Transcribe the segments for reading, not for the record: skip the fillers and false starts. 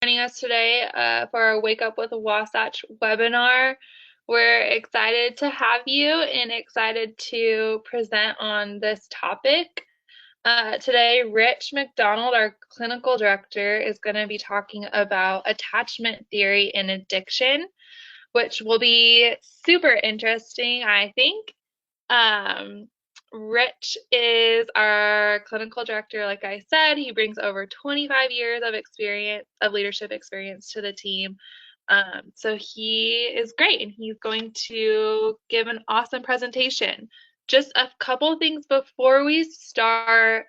joining us today for our Wake Up with Wasatch webinar. We're excited to have you and excited to present on this topic. Today, Rich McDonald, our clinical director, is going to be talking about attachment theory and addiction, which will be super interesting, I think. Rich is our clinical director. Like I said, he brings over 25 years of experience, of leadership experience to the team. So he is great, and he's going to give an awesome presentation. Just a couple things before we start.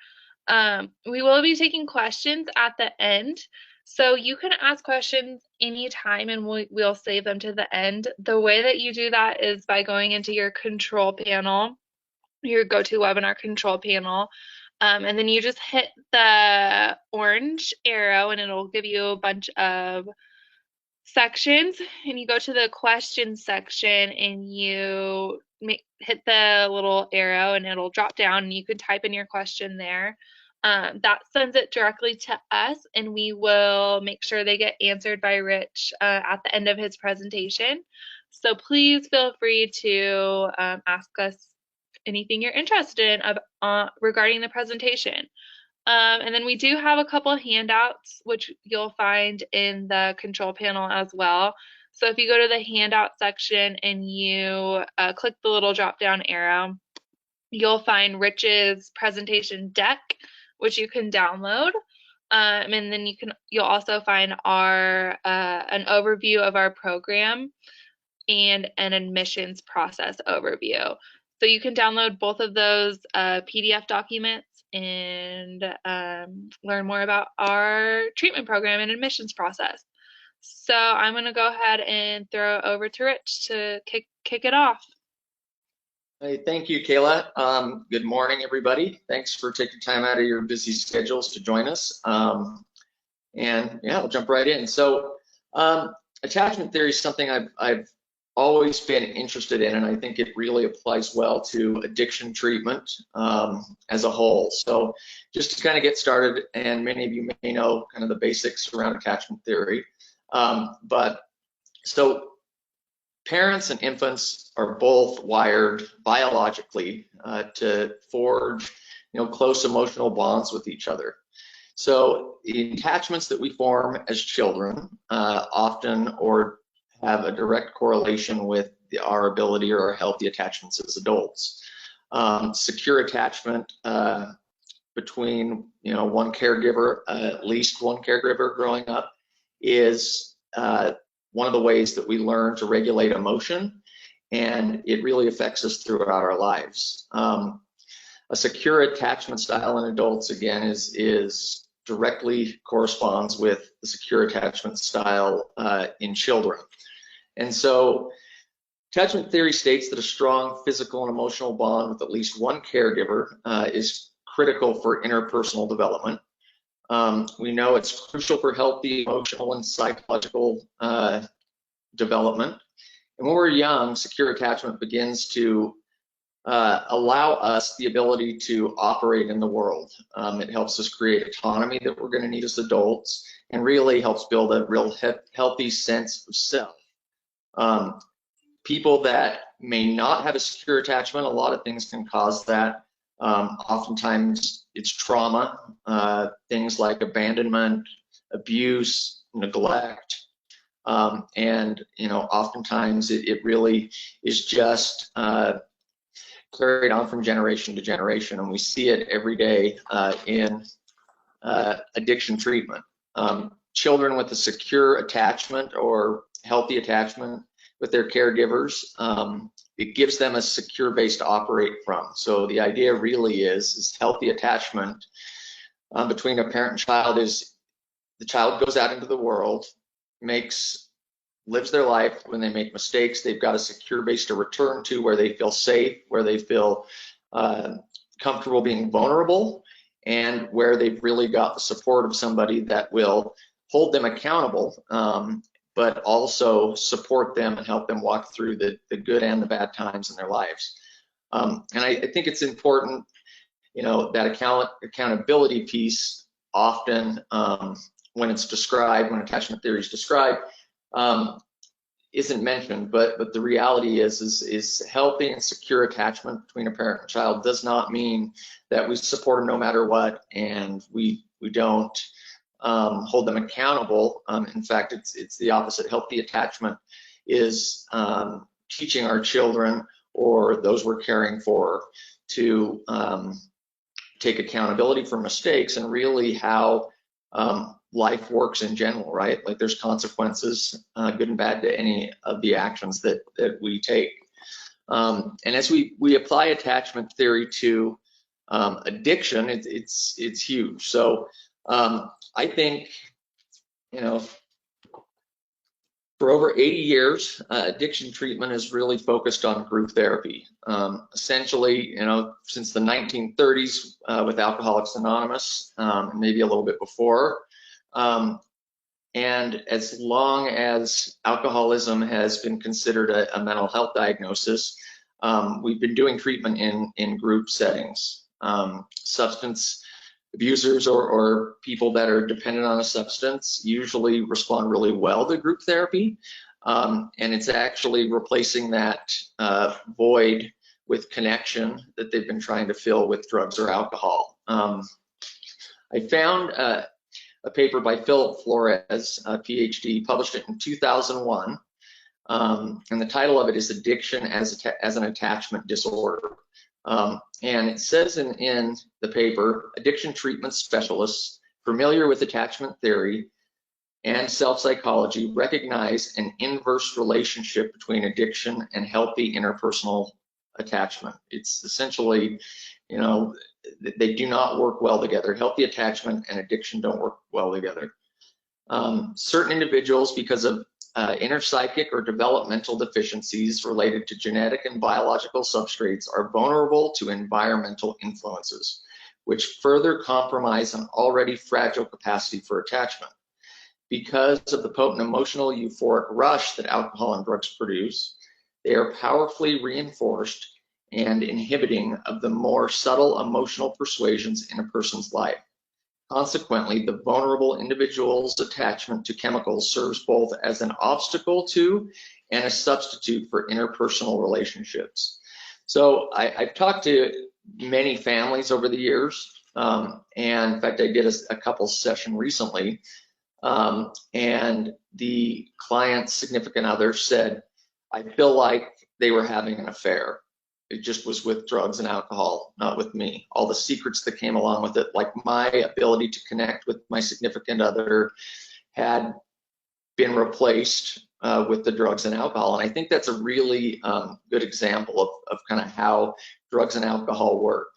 We will be taking questions at the end. So you can ask questions anytime, and we'll save them to the end. The way that you do that is by going into your control panel, your GoToWebinar control panel, and then you just hit the orange arrow and it'll give you a bunch of sections, and you go to the question section and you hit the little arrow and it'll drop down and you can type in your question there. That sends it directly to us, and we will make sure they get answered by Rich at the end of his presentation. So please feel free to ask us anything you're interested in regarding the presentation. And then we do have a couple handouts, which you'll find in the control panel as well. So if you go to the handout section and you click the little drop down arrow, you'll find Rich's presentation deck, which you can download. And then you'll also find our an overview of our program and an admissions process overview. So you can download both of those PDF documents and learn more about our treatment program and admissions process. So I'm going to go ahead and throw it over to Rich to kick it off. Hey, thank you, Kayla. Good morning, everybody. Thanks for taking time out of your busy schedules to join us. And yeah, we'll jump right in. So attachment theory is something I've always been interested in, and I think it really applies well to addiction treatment as a whole. So just to kind of get started, and many of you may know kind of the basics around attachment theory, but so parents and infants are both wired biologically to forge, close emotional bonds with each other. So the attachments that we form as children often or have a direct correlation with our ability or our healthy attachments as adults. Secure attachment between one caregiver, at least one caregiver growing up, is one of the ways that we learn to regulate emotion, and it really affects us throughout our lives. A secure attachment style in adults, again, is directly corresponds with the secure attachment style in children. And so attachment theory states that a strong physical and emotional bond with at least one caregiver is critical for interpersonal development. We know it's crucial for healthy emotional and psychological development. And when we're young, secure attachment begins to allow us the ability to operate in the world. It helps us create autonomy that we're going to need as adults, and really helps build a real healthy sense of self. People that may not have a secure attachment, a lot of things can cause that. Oftentimes it's trauma, things like abandonment, abuse, neglect, and oftentimes it really is just carried on from generation to generation, and we see it every day in addiction treatment. Children with a secure attachment or healthy attachment with their caregivers, it gives them a secure base to operate from. So the idea really is healthy attachment between a parent and child is the child goes out into the world, lives their life. When they make mistakes, they've got a secure base to return to, where they feel safe, where they feel comfortable being vulnerable, and where they've really got the support of somebody that will hold them accountable, but also support them and help them walk through the good and the bad times in their lives. And I think it's important, that accountability piece often when it's described, when attachment theory is described, isn't mentioned, but the reality is healthy and secure attachment between a parent and child does not mean that we support them no matter what, and we don't hold them accountable. In fact, it's the opposite. Healthy attachment is teaching our children or those we're caring for to take accountability for mistakes and really how life works in general, right? Like there's consequences, good and bad, to any of the actions that we take. And as we apply attachment theory to addiction, it's huge. So I think, you know, for over 80 years, addiction treatment is really focused on group therapy. Essentially, you know, since the 1930s with Alcoholics Anonymous, maybe a little bit before. And as long as alcoholism has been considered a mental health diagnosis, we've been doing treatment in group settings. Substance abusers or people that are dependent on a substance usually respond really well to group therapy, and it's actually replacing that void with connection that they've been trying to fill with drugs or alcohol. I found a paper by Philip Flores, a PhD, published it in 2001, and the title of it is Addiction as an Attachment Disorder. And it says in the paper, addiction treatment specialists familiar with attachment theory and self-psychology recognize an inverse relationship between addiction and healthy interpersonal attachment. It's essentially, you know, they do not work well together. Healthy attachment and addiction don't work well together. Certain individuals, because of inner psychic or developmental deficiencies related to genetic and biological substrates, are vulnerable to environmental influences, which further compromise an already fragile capacity for attachment. Because of the potent emotional euphoric rush that alcohol and drugs produce, they are powerfully reinforced and inhibiting of the more subtle emotional persuasions in a person's life. Consequently, the vulnerable individual's attachment to chemicals serves both as an obstacle to and a substitute for interpersonal relationships. So I've talked to many families over the years, and in fact, I did a couples session recently, and the client's significant other said, I feel like they were having an affair. It just was with drugs and alcohol, not with me. All the secrets that came along with it, like my ability to connect with my significant other, had been replaced with the drugs and alcohol. And I think that's a really good example of kind of how drugs and alcohol work.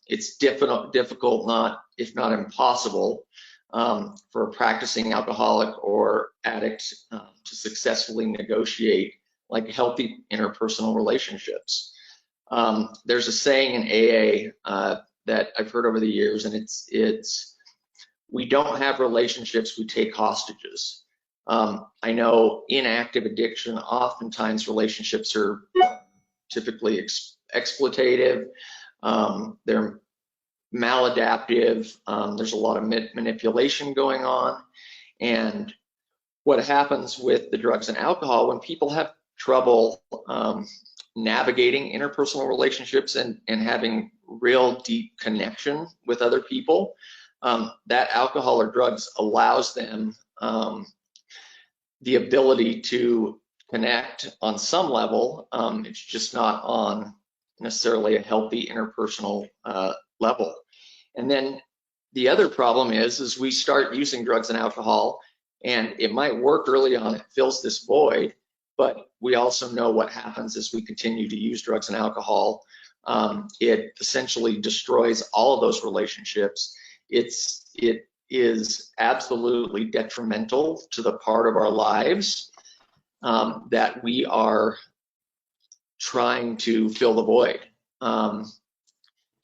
It's difficult, not if not impossible, for a practicing alcoholic or addict to successfully negotiate like healthy interpersonal relationships. There's a saying in AA that I've heard over the years, and it's we don't have relationships, we take hostages. I know in active addiction, oftentimes relationships are typically exploitative, they're maladaptive, there's a lot of manipulation going on. And what happens with the drugs and alcohol, when people have trouble navigating interpersonal relationships and having real deep connection with other people, that alcohol or drugs allows them the ability to connect on some level. It's just not on necessarily a healthy interpersonal level. And then the other problem is we start using drugs and alcohol, and it might work early on, it fills this void, but we also know what happens as we continue to use drugs and alcohol. It essentially destroys all of those relationships. It is absolutely detrimental to the part of our lives that we are trying to fill the void.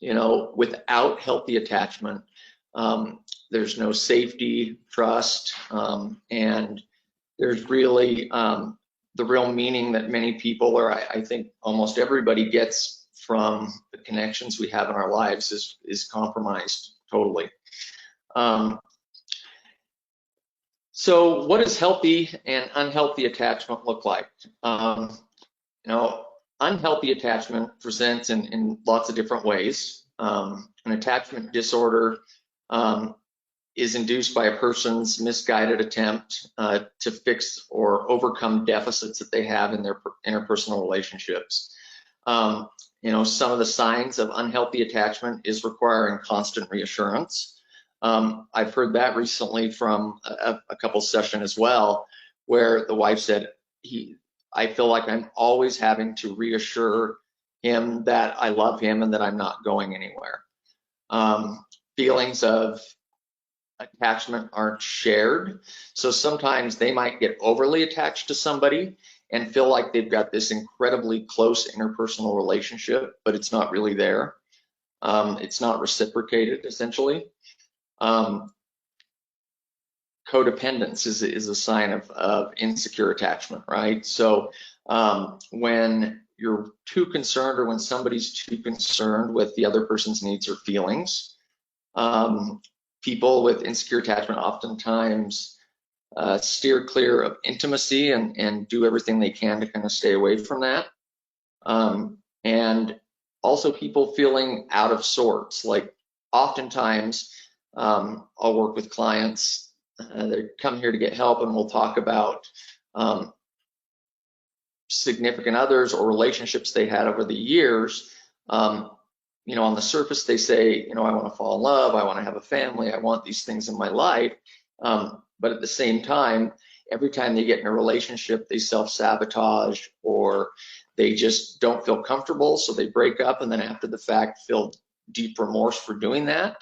You know, without healthy attachment, there's no safety, trust, and there's really the real meaning that many people, or I think almost everybody, gets from the connections we have in our lives is compromised totally. So what does healthy and unhealthy attachment look like? You know, unhealthy attachment presents in lots of different ways. An attachment disorder is induced by a person's misguided attempt to fix or overcome deficits that they have in their interpersonal relationships. You know, some of the signs of unhealthy attachment is requiring constant reassurance. I've heard that recently from a couple session as well, where the wife said, I feel like I'm always having to reassure him that I love him and that I'm not going anywhere. Feelings of attachment aren't shared. So sometimes they might get overly attached to somebody and feel like they've got this incredibly close interpersonal relationship, but it's not really there. It's not reciprocated, essentially. Codependence is a sign of insecure attachment, right? So when you're too concerned, or when somebody's too concerned with the other person's needs or feelings, people with insecure attachment oftentimes steer clear of intimacy and do everything they can to kind of stay away from that. And also people feeling out of sorts. Like oftentimes I'll work with clients, they come here to get help, and we'll talk about significant others or relationships they had over the years. You know, on the surface, they say, you know, I want to fall in love, I want to have a family, I want these things in my life. But at the same time, every time they get in a relationship, they self-sabotage, or they just don't feel comfortable, so they break up, and then after the fact feel deep remorse for doing that.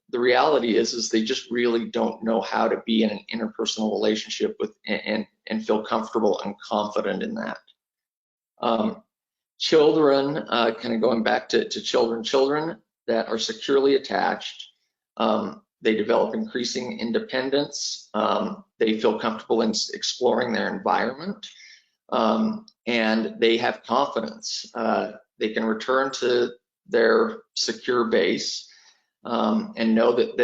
The reality is they just really don't know how to be in an interpersonal relationship with and feel comfortable and confident in that. Children, kind of going back to children that are securely attached, they develop increasing independence. They feel comfortable in exploring their environment, and they have confidence. They can return to their secure base and know that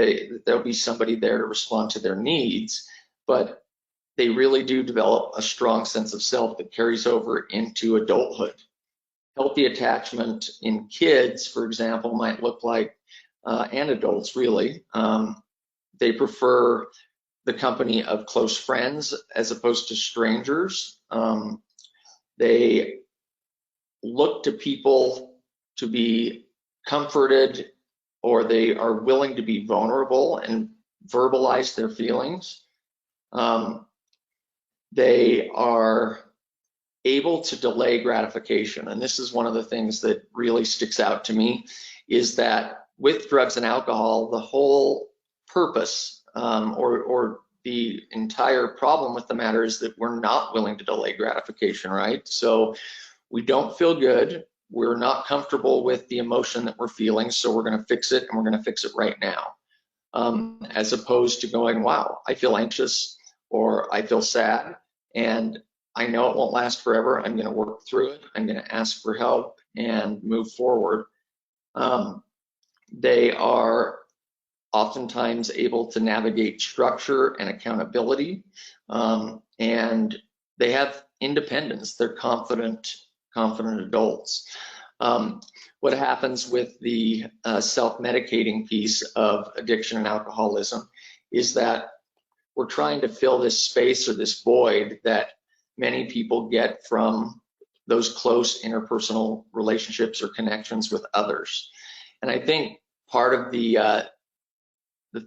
there'll be somebody there to respond to their needs, but they really do develop a strong sense of self that carries over into adulthood. Healthy attachment in kids, for example, might look like, and adults really, they prefer the company of close friends as opposed to strangers. They look to people to be comforted, or they are willing to be vulnerable and verbalize their feelings. They are able to delay gratification. And this is one of the things that really sticks out to me, is that with drugs and alcohol, the whole purpose or the entire problem with the matter is that we're not willing to delay gratification, right? So we don't feel good. We're not comfortable with the emotion that we're feeling, so we're going to fix it, and we're going to fix it right now. As opposed to going, wow, I feel anxious, or I feel sad, and I know it won't last forever. I'm going to work through it. I'm going to ask for help and move forward. They are oftentimes able to navigate structure and accountability, and they have independence. They're confident adults. What happens with the self-medicating piece of addiction and alcoholism is that we're trying to fill this space or this void that many people get from those close interpersonal relationships or connections with others. And I think part of the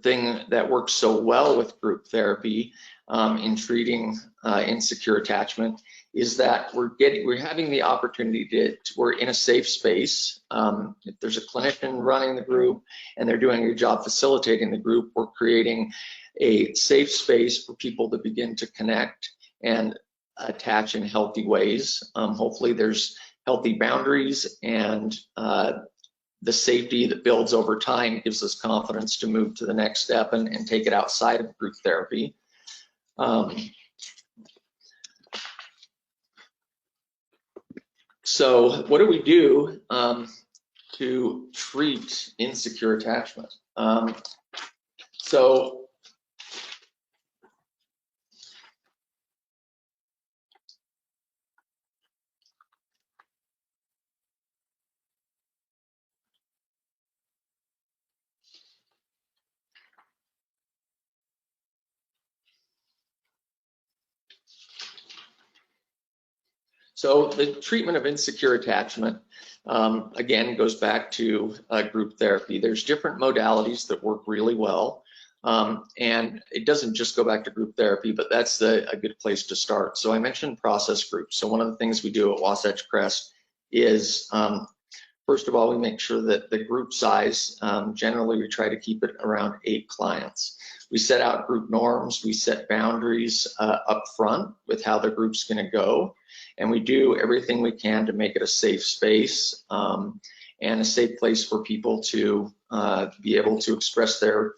thing that works so well with group therapy in treating insecure attachment is that we're having the opportunity we're in a safe space. If there's a clinician running the group and they're doing a good job facilitating the group, we're creating a safe space for people to begin to connect and attach in healthy ways. Hopefully there's healthy boundaries, and the safety that builds over time gives us confidence to move to the next step and take it outside of group therapy. So what do we do to treat insecure attachment? So So the treatment of insecure attachment, again, goes back to group therapy. There's different modalities that work really well. And it doesn't just go back to group therapy, but that's a good place to start. So I mentioned process groups. So one of the things we do at Wasatch Crest is, first of all, we make sure that the group size, generally we try to keep it around 8 clients. We set out group norms, we set boundaries up front with how the group's gonna go, and we do everything we can to make it a safe space and a safe place for people to be able to express their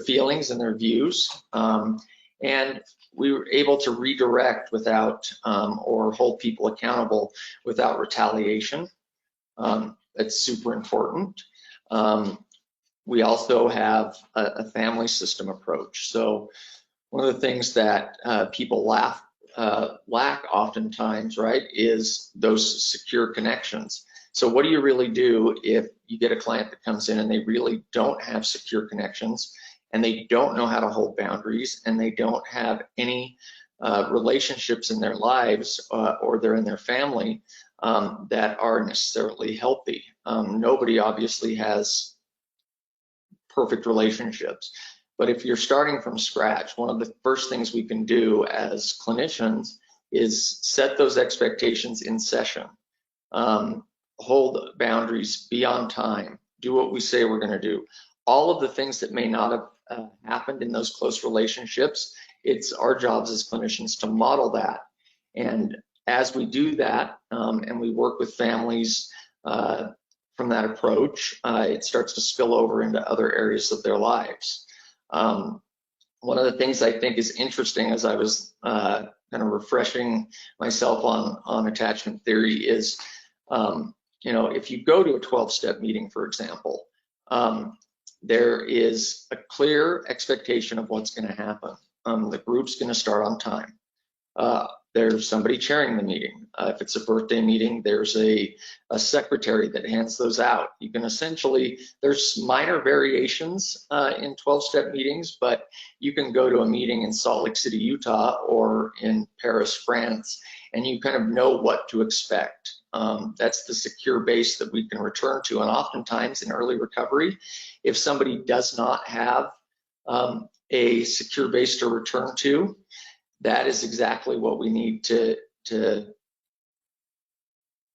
feelings and their views. And we were able to redirect without, or hold people accountable without retaliation. That's super important. We also have a family system approach. So one of the things that people lack oftentimes, right, is those secure connections. So what do you really do if you get a client that comes in and they really don't have secure connections, and they don't know how to hold boundaries, and they don't have any relationships in their lives, or they're in their family that are necessarily healthy? Nobody obviously has perfect relationships, but if you're starting from scratch, one of the first things we can do as clinicians is set those expectations in session. Hold boundaries, be on time, do what we say we're going to do. All of the things that may not have happened in those close relationships, it's our jobs as clinicians to model that. And as we do that, and we work with families from that approach, it starts to spill over into other areas of their lives. One of the things I think is interesting as I was kind of refreshing myself on attachment theory is, you know, if you go to a 12-step meeting, for example, there is a clear expectation of what's going to happen. The group's going to start on time. There's somebody chairing the meeting. If it's a birthday meeting, there's a secretary that hands those out. You can essentially, there's minor variations in 12-step meetings, but you can go to a meeting in Salt Lake City, Utah, or in Paris, France, and you kind of know what to expect. That's the secure base that we can return to. And oftentimes in early recovery, if somebody does not have a secure base to return to, that is exactly what we need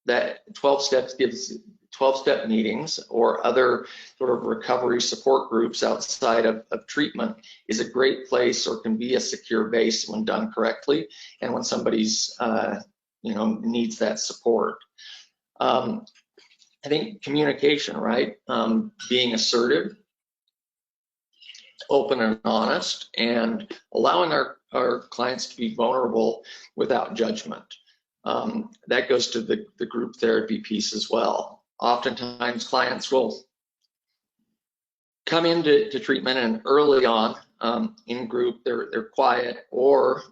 that 12 steps gives 12-step meetings or other sort of recovery support groups outside of treatment is a great place, or can be a secure base when done correctly and when somebody's you know, needs that support. I think communication, right? Being assertive, open and honest, and allowing our clients to be vulnerable without judgment. That goes to the group therapy piece as well. Oftentimes clients will come into treatment and early on in group, they're quiet, or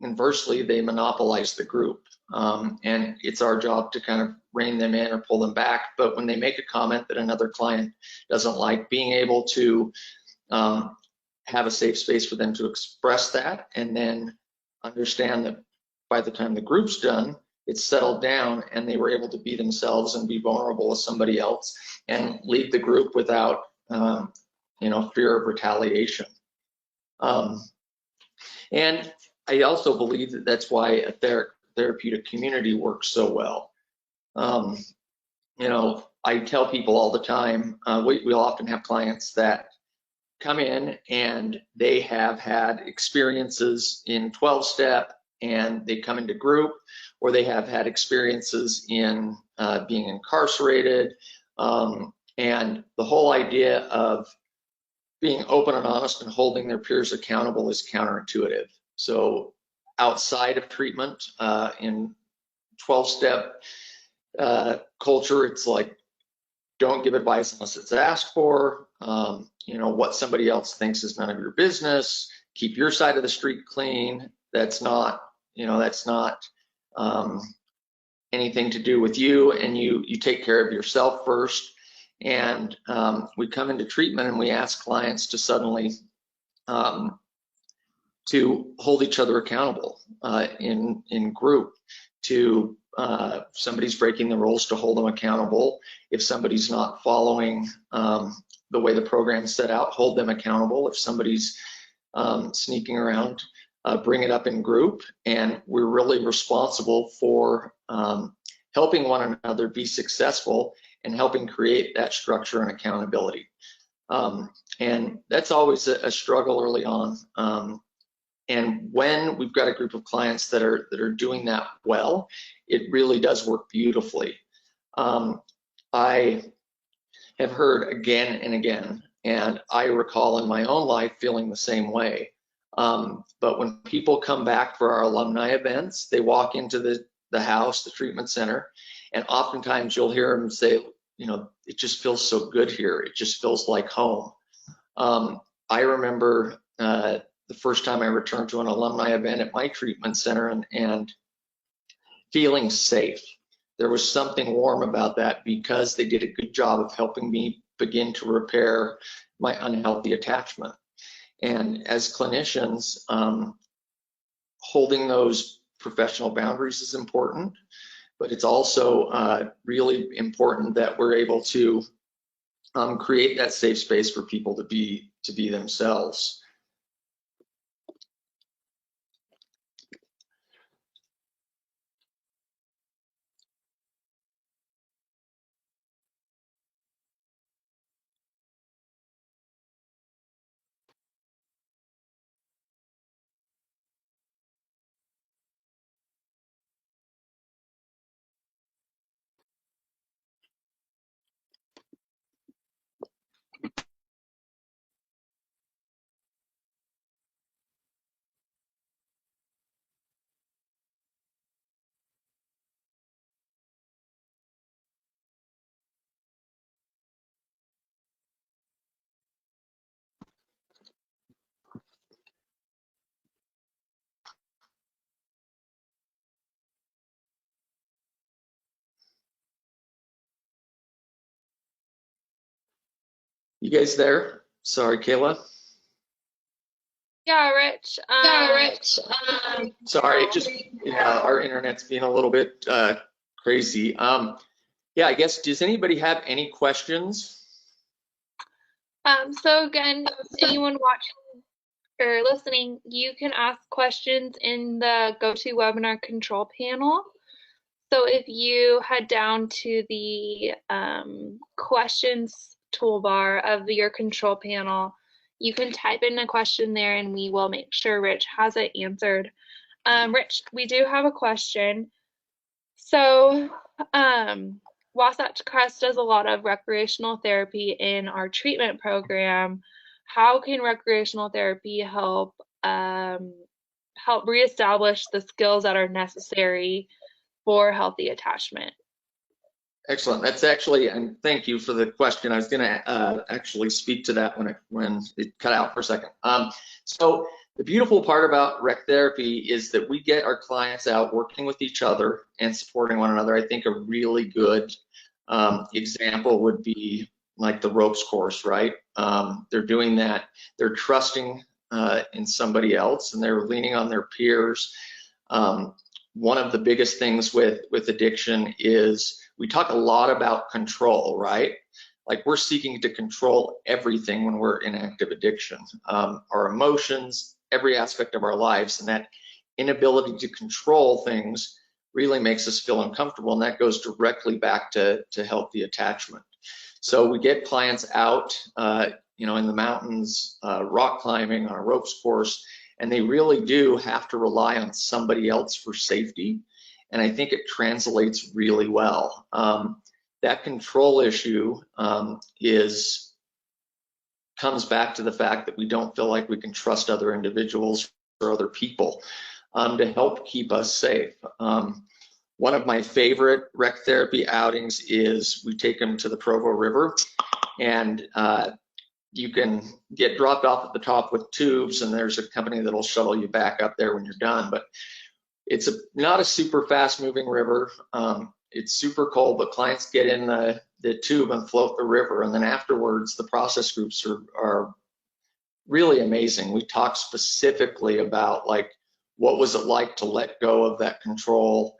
inversely, they monopolize the group. And it's our job to kind of rein them in or pull them back. But when they make a comment that another client doesn't like, being able to have a safe space for them to express that, and then understand that by the time the group's done, it's settled down and they were able to be themselves and be vulnerable with somebody else and leave the group without you know, fear of retaliation. And I also believe that that's why a therapeutic community works so well. You know, I tell people all the time, we'll often have clients that come in and they have had experiences in 12-step and they come into group, or they have had experiences in being incarcerated. And the whole idea of being open and honest and holding their peers accountable is counterintuitive. So outside of treatment, in 12-step culture, it's like, don't give advice unless it's asked for. You know, what somebody else thinks is none of your business. Keep your side of the street clean. That's not, you know, that's not anything to do with you, and you take care of yourself first. And we come into treatment and we ask clients to suddenly to hold each other accountable in group, to somebody's breaking the rules, to hold them accountable. If somebody's not following the way the program's set out, hold them accountable. If somebody's sneaking around, bring it up in group. And we're really responsible for helping one another be successful and helping create that structure and accountability. And that's always a struggle early on. And when we've got a group of clients that are doing that well, it really does work beautifully. I have heard again and again, and I recall in my own life feeling the same way. But when people come back for our alumni events, they walk into the house, the treatment center, and oftentimes you'll hear them say, you know, it just feels so good here. It just feels like home. I remember the first time I returned to an alumni event at my treatment center and feeling safe. There was something warm about that because they did a good job of helping me begin to repair my unhealthy attachment. And as clinicians, holding those professional boundaries is important, but it's also really important that we're able to create that safe space for people to be themselves. You guys there? Sorry, Kayla. Yeah, Rich. Sorry, our internet's being a little bit crazy. Yeah, I guess, does anybody have any questions? So again, anyone watching or listening, you can ask questions in the GoToWebinar control panel. So if you head down to the questions toolbar of your control panel, you can type in a question there and we will make sure Rich has it answered. Rich, we do have a question. So Wasatch Crest does a lot of recreational therapy in our treatment program. How can recreational therapy help reestablish the skills that are necessary for healthy attachment? Excellent. That's actually, and thank you for the question. I was going to actually speak to that when it cut out for a second. So the beautiful part about rec therapy is that we get our clients out working with each other and supporting one another. I think a really good example would be like the ropes course, right? They're doing that. They're trusting in somebody else and they're leaning on their peers. One of the biggest things with addiction is we talk a lot about control, right? Like we're seeking to control everything when we're in active addiction, our emotions, every aspect of our lives, and that inability to control things really makes us feel uncomfortable, and that goes directly back to healthy attachment. So we get clients out, you know, in the mountains, rock climbing on a ropes course, and they really do have to rely on somebody else for safety. And I think it translates really well. That control issue comes back to the fact that we don't feel like we can trust other individuals or other people to help keep us safe. One of my favorite rec therapy outings is we take them to the Provo River, and you can get dropped off at the top with tubes, and there's a company that'll shuttle you back up there when you're done. But it's not a super fast moving river. It's super cold, but clients get in the tube and float the river. And then afterwards, the process groups are really amazing. We talk specifically about like, what was it like to let go of that control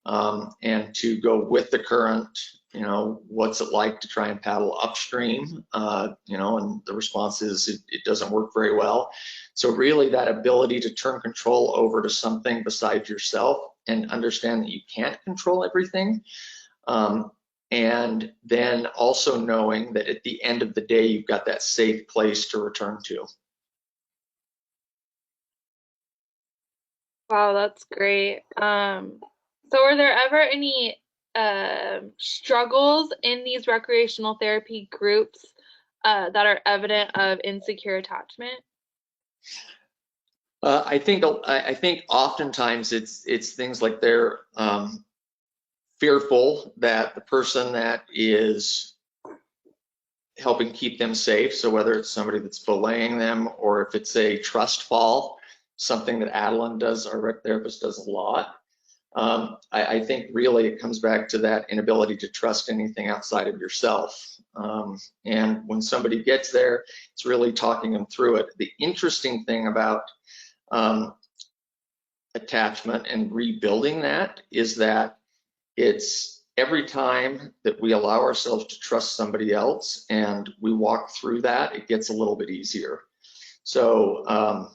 and to go with the current. What's it like to try and paddle upstream? And the response is it doesn't work very well. So really that ability to turn control over to something besides yourself and understand that you can't control everything. And then also knowing that at the end of the day, you've got that safe place to return to. Wow, that's great. So were there ever any struggles in these recreational therapy groups that are evident of insecure attachment? I think oftentimes it's things like they're fearful that the person that is helping keep them safe, so whether it's somebody that's belaying them or if it's a trust fall, something that Adeline does, our rec therapist does a lot. I think really it comes back to that inability to trust anything outside of yourself. And when somebody gets there, it's really talking them through it. The interesting thing about attachment and rebuilding that is that it's every time that we allow ourselves to trust somebody else and we walk through that, it gets a little bit easier. So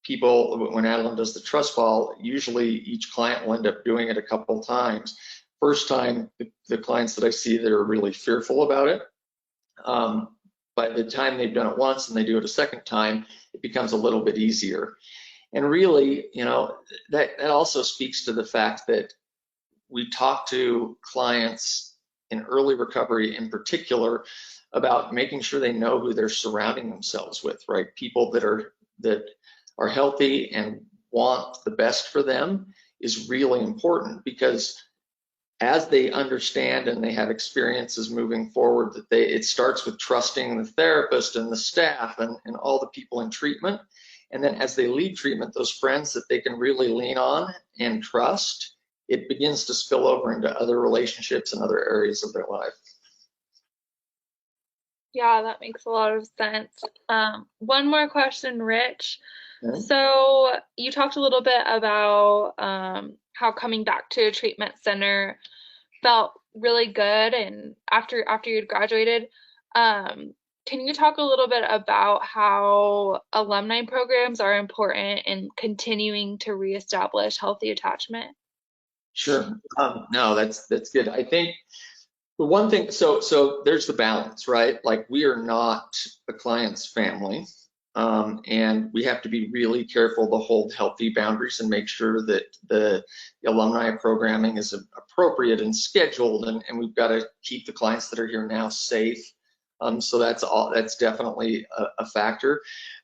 people, when Adeline does the trust fall, usually each client will end up doing it a couple times. First time, the clients that I see that are really fearful about it, by the time they've done it once and they do it a second time, it becomes a little bit easier. And really, that also speaks to the fact that we talk to clients in early recovery in particular about making sure they know who they're surrounding themselves with, right? People that are healthy and want the best for them is really important, because as they understand and they have experiences moving forward, it starts with trusting the therapist and the staff and all the people in treatment. And then as they leave treatment, those friends that they can really lean on and trust, it begins to spill over into other relationships and other areas of their life. Yeah, that makes a lot of sense. One more question, Rich. Okay. So you talked a little bit about how coming back to a treatment center felt really good, and after you'd graduated. Can you talk a little bit about how alumni programs are important in continuing to reestablish healthy attachment? Sure. No, that's good. I think the one thing, so there's the balance, right? Like, we are not a client's family, and we have to be really careful to hold healthy boundaries and make sure that the alumni programming is appropriate and scheduled, and we've got to keep the clients that are here now safe. So that's definitely a factor.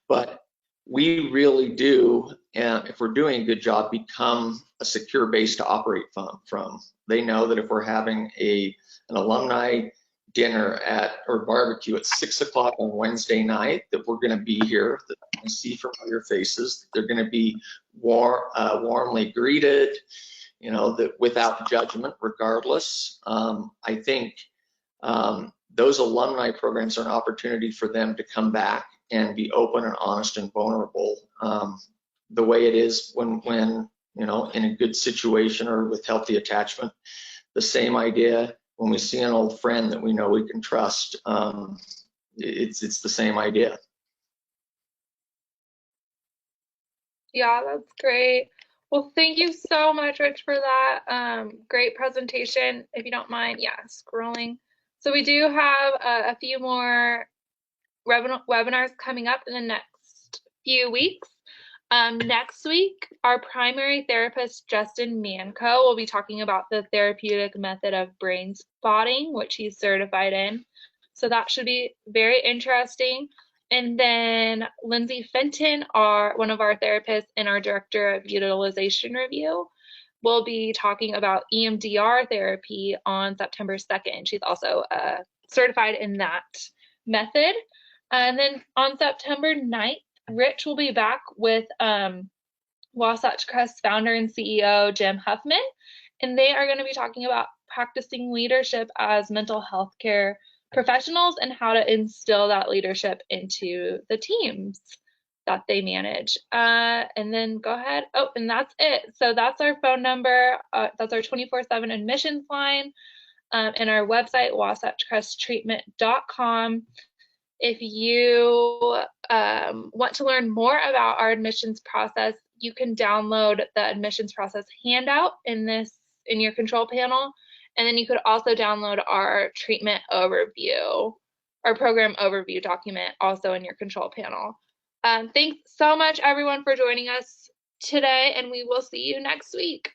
But we really do, if we're doing a good job, become a secure base to operate from. They know that if we're having an alumni dinner or barbecue at 6 o'clock on Wednesday night, that we're going to be here, that I see familiar faces, they're going to be warmly greeted, that without judgment, regardless. I think those alumni programs are an opportunity for them to come back and be open and honest and vulnerable, the way it is when in a good situation or with healthy attachment. The same idea when we see an old friend that we know we can trust. It's the same idea. Yeah, that's great. Well, thank you so much, Rich, for that great presentation. If you don't mind, yeah, scrolling. So we do have a few more webinars coming up in the next few weeks. Next week, our primary therapist, Justin Manco, will be talking about the therapeutic method of brain spotting, which he's certified in. So that should be very interesting. And then Lindsay Fenton, one of our therapists and our director of utilization review, will be talking about EMDR therapy on September 2nd. She's also certified in that method. And then on September 9th, Rich will be back with Wasatch Crest founder and CEO Jim Huffman, and they are going to be talking about practicing leadership as mental health care professionals and how to instill that leadership into the teams. that they manage. And then go ahead. Oh, and that's it. So that's our phone number. That's our 24/7 admissions line, and our website, wasatchcresttreatment.com. If you want to learn more about our admissions process, you can download the admissions process handout in your control panel. And then you could also download our treatment overview, our program overview document, also in your control panel. Thanks so much, everyone, for joining us today, and we will see you next week.